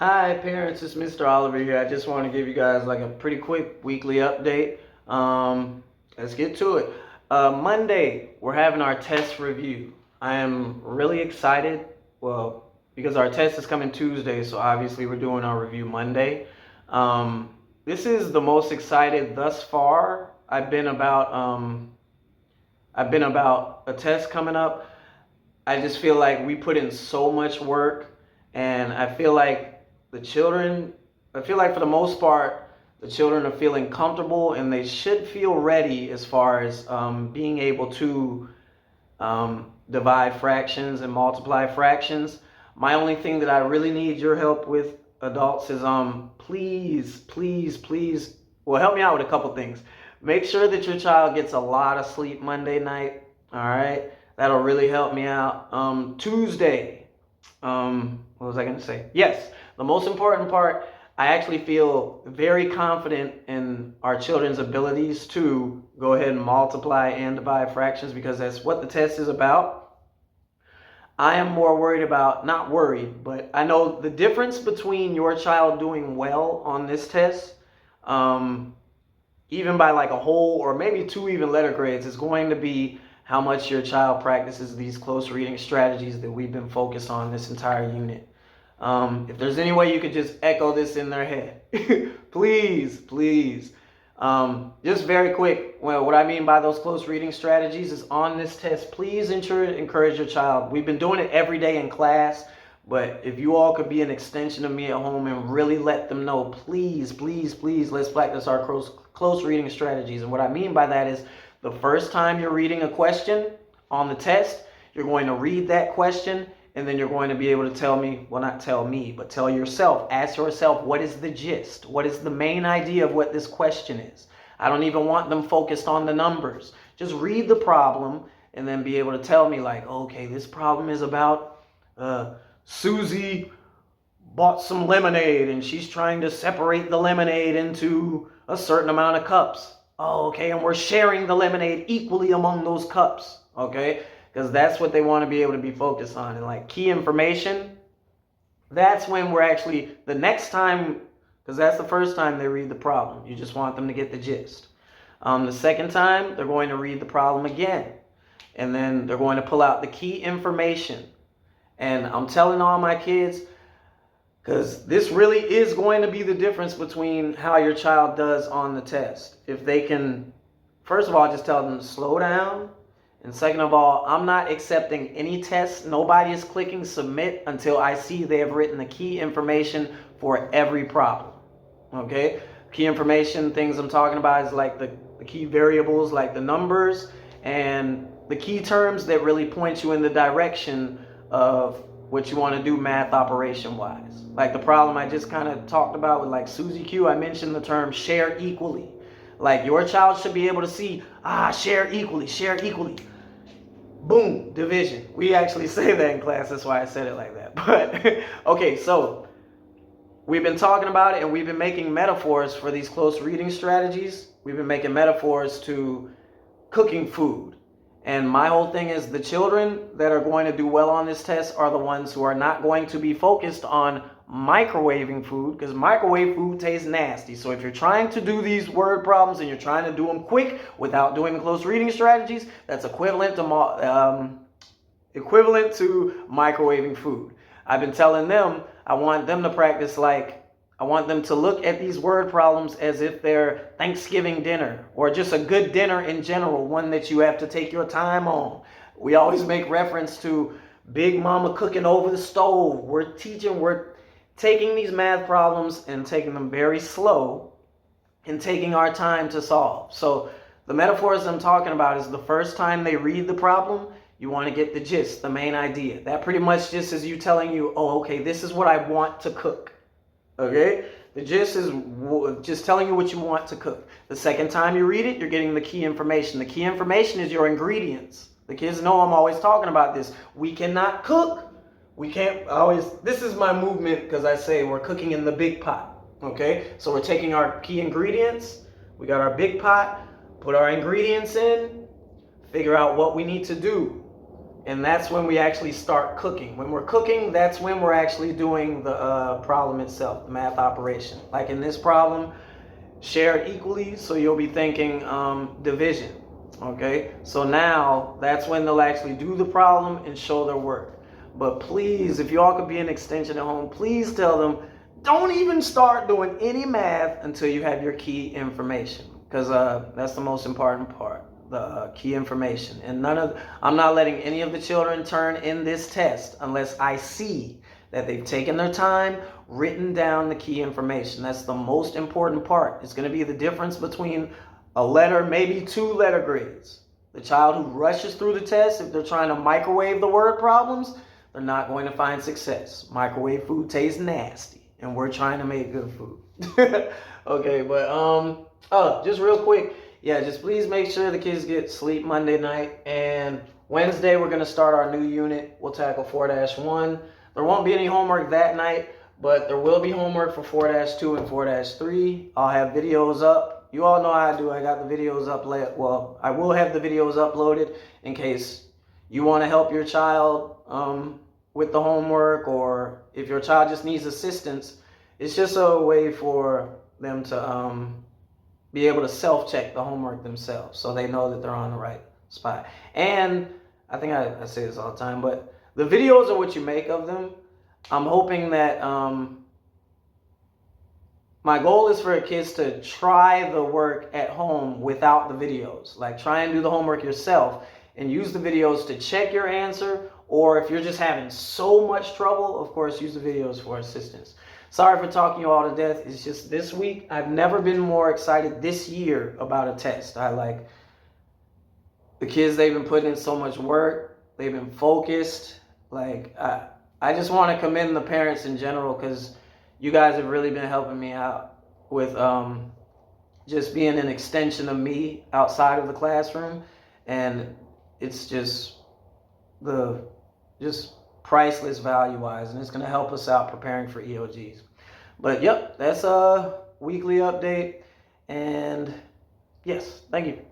Hi, parents. It's Mr. Oliver here. I just want to give you guys like a pretty quick weekly update. Let's get to it. Monday, we're having our test review. I am really excited. Well, because our test is coming Tuesday, so obviously we're doing our review Monday. This is the most excited thus far. I've been about a test coming up. I just feel like we put in so much work, and the children, I feel like for the most part, the children are feeling comfortable and they should feel ready as far as being able to divide fractions and multiply fractions. My only thing that I really need your help with, adults, is please, please, please, well, help me out with a couple things. Make sure that your child gets a lot of sleep Monday night. All right, that'll really help me out. Tuesday, what was I going to say? Yes, the most important part, I actually feel very confident in our children's abilities to go ahead and multiply and divide fractions because that's what the test is about. I am more worried about, not worried, but I know the difference between your child doing well on this test, um, even by like a whole or maybe two even letter grades, is going to be how much your child practices these close reading strategies that we've been focused on this entire unit. If there's any way you could just echo this in their head, please, please. Just very quick, well, what I mean by those close reading strategies is on this test, please encourage your child. We've been doing it every day in class, but if you all could be an extension of me at home and really let them know, please, please, please, let's practice our close reading strategies. And what I mean by that is the first time you're reading a question on the test, you're going to read that question and then you're going to be able to tell me, well, not tell me, but tell yourself, ask yourself, what is the gist? What is the main idea of what this question is? I don't even want them focused on the numbers. Just read the problem and then be able to tell me like, okay, this problem is about Susie bought some lemonade and she's trying to separate the lemonade into a certain amount of cups. Oh, okay, and we're sharing the lemonade equally among those cups, okay? Because that's what they want to be able to be focused on. And like key information, that's when we're actually, the next time, because that's the first time they read the problem. You just want them to get the gist. The second time, they're going to read the problem again. And then they're going to pull out the key information. And I'm telling all my kids, because this really is going to be the difference between how your child does on the test. If they can, first of all, just tell them to slow down. And second of all, I'm not accepting any tests. Nobody is clicking submit until I see they have written the key information for every problem. Okay? Key information, things I'm talking about is like the key variables, like the numbers, and the key terms that really point you in the direction of what you want to do math operation wise. Like the problem I just kind of talked about with like Susie Q, I mentioned the term share equally. Like your child should be able to see, share equally, share equally. Boom, division. We actually say that in class, that's why I said it like that. But okay, so we've been talking about it and we've been making metaphors for these close reading strategies. We've been making metaphors to cooking food. And my whole thing is the children that are going to do well on this test are the ones who are not going to be focused on microwaving food, because microwave food tastes nasty. So if you're trying to do these word problems and you're trying to do them quick without doing the close reading strategies, that's equivalent to microwaving food. I've been telling them I want them to practice I want them to look at these word problems as if they're Thanksgiving dinner or just a good dinner in general, one that you have to take your time on. We always make reference to Big Mama cooking over the stove. We're taking these math problems and taking them very slow and taking our time to solve. So the metaphors I'm talking about is the first time they read the problem, you want to get the gist, the main idea. That pretty much just is you telling you, oh, okay, this is what I want to cook. Okay? The gist is just telling you what you want to cook. The second time you read it, you're getting the key information. The key information is your ingredients. The kids know I'm always talking about this. We cannot cook. We can't always, this is my movement because I say we're cooking in the big pot. Okay? So we're taking our key ingredients. We got our big pot. Put our ingredients in. Figure out what we need to do. And that's when we actually start cooking. When we're cooking, that's when we're actually doing the problem itself, the math operation. Like in this problem, shared equally, so you'll be thinking division. Okay, so now that's when they'll actually do the problem and show their work. But please, if y'all could be an extension at home, please tell them, don't even start doing any math until you have your key information, because that's the most important part, the key information. And I'm not letting any of the children turn in this test unless I see that they've taken their time, written down the key information. That's the most important part. It's going to be the difference between a letter, maybe 2 letter grades. The child who rushes through the test, if they're trying to microwave the word problems, they're not going to find success. Microwave food tastes nasty, and we're trying to make good food. Okay, but oh, just real quick, yeah, just please make sure the kids get sleep Monday night, and Wednesday we're going to start our new unit. We'll tackle 4-1. There won't be any homework that night, but there will be homework for 4-2 and 4-3. I'll have videos up. You all know how I do. I got the videos up. Well, I will have the videos uploaded in case you want to help your child with the homework, or if your child just needs assistance. It's just a way for them to be able to self-check the homework themselves, so they know that they're on the right spot. And I think I say this all the time, but the videos are what you make of them. I'm hoping that my goal is for kids to try the work at home without the videos. Like, try and do the homework yourself and use the videos to check your answer. Or if you're just having so much trouble, of course, use the videos for assistance. Sorry for talking you all to death. It's just this week, I've never been more excited this year about a test. The kids, they've been putting in so much work. They've been focused. I just want to commend the parents in general, because you guys have really been helping me out with just being an extension of me outside of the classroom. And it's just priceless value-wise, and it's going to help us out preparing for EOGs. But yep, that's a weekly update. And yes, thank you.